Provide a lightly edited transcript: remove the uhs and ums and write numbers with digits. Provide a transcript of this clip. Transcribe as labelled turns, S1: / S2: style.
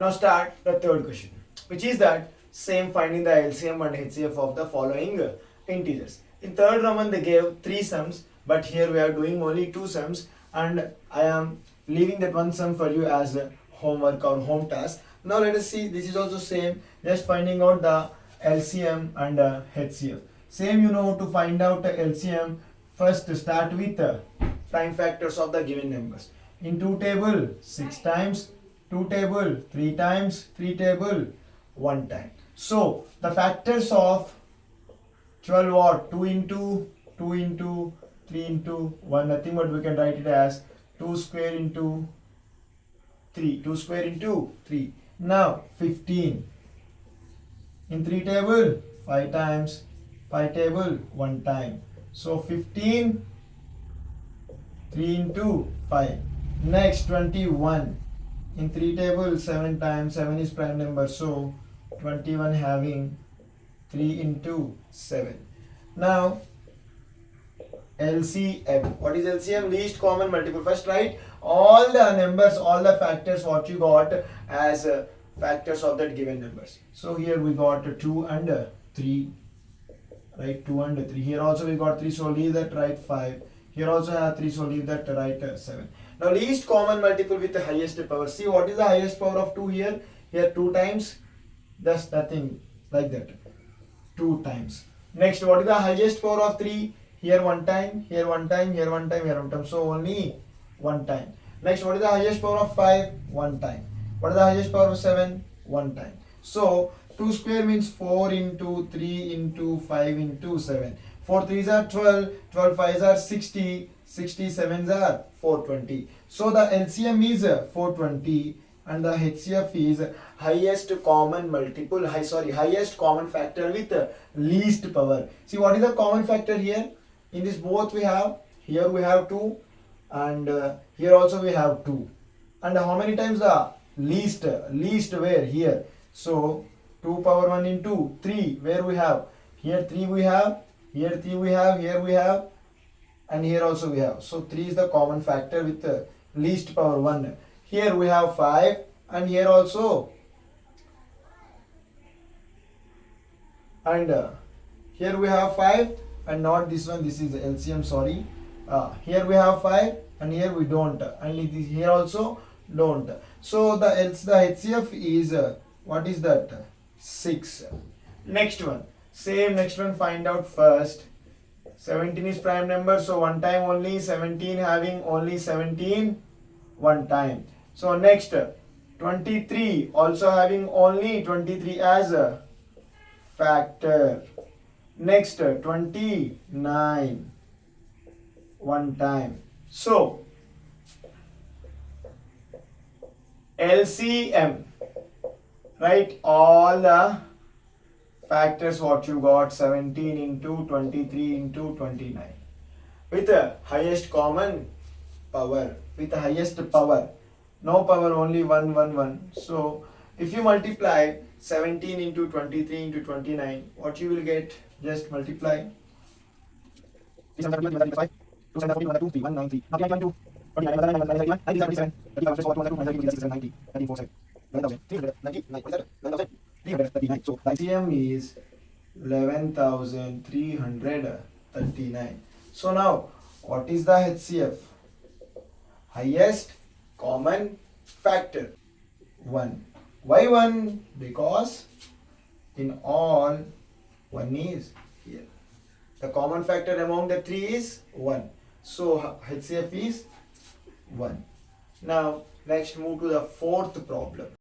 S1: Now start the third question, which is that same finding the LCM and HCF of the following integers. In third Roman they gave three sums, but here we are doing only two sums, and I am leaving that one sum for you as a homework or home task. Now let us see, this is also same, just finding out the LCM and HCF. Same, you know, to find out the LCM, first start with prime factors of the given numbers. In 2 table 6 times, 2 table 3 times, 3 table 1 time. So the factors of 12 what? 2 into 2 into 3 into 1, nothing but we can write it as 2 square into 3, 2 square into 3. Now 15. In 3 table 5 times, 5 table 1 time. So 15, 3 into 5. Next 21. In 3 table 7 times, 7 is prime number, so 21 having 3 into 7. Now LCM. What is LCM? Least common multiple. First write all the numbers, all the factors what you got as factors of that given numbers. So here we got 2 and 3. Right, 2 and 3. Here also we got 3, so leave that, write 5. Here also have 3, so leave that, write 7. Now least common multiple with the highest power. See what is the highest power of 2 here? Here 2 times, just nothing like that. 2 times. Next, what is the highest power of 3? Here 1 time, here 1 time, here 1 time, here 1 time. So only 1 time. Next, what is the highest power of 5? 1 time. What is the highest power of 7? 1 time. So 2 square means 4 into 3 into 5 into 7. 4 3s are 12, 12 5s are 60, 60 7s are 420. So the LCM is 420 and the HCF is highest common multiple, highest common factor with least power. See what is the common factor here? In this both we have, here we have 2 and here also we have 2. And how many times the least where? Here. So 2 power 1 into 3, where we have? Here 3 we have, here 3 we have, here we have, and here also we have. So 3 is the common factor with least power 1. Here we have 5 and here also, and here we have 5 and not this one, this is LCM, sorry. Here we have 5 and here we don't, and here also don't. So the HCF is what is that? 6. Next one, same, next one find out first. 17 is prime number, so 1 time only. 17 having only 17 1 time. So next 23 also having only 23 as a factor. Next 29 1 time. So LCM, right, all the factors what you got, 17 into 23 into 29 with the highest common power, with the highest power, no power, only 1 1 1. So if you multiply 17 into 23 into 29, what you will get? Just multiply 339. So LCM is 11,339. So now what is the HCF? Highest common factor 1. Why 1? Because in all 1 is here. The common factor among the 3 is 1. So HCF is 1. Now next move to the fourth problem.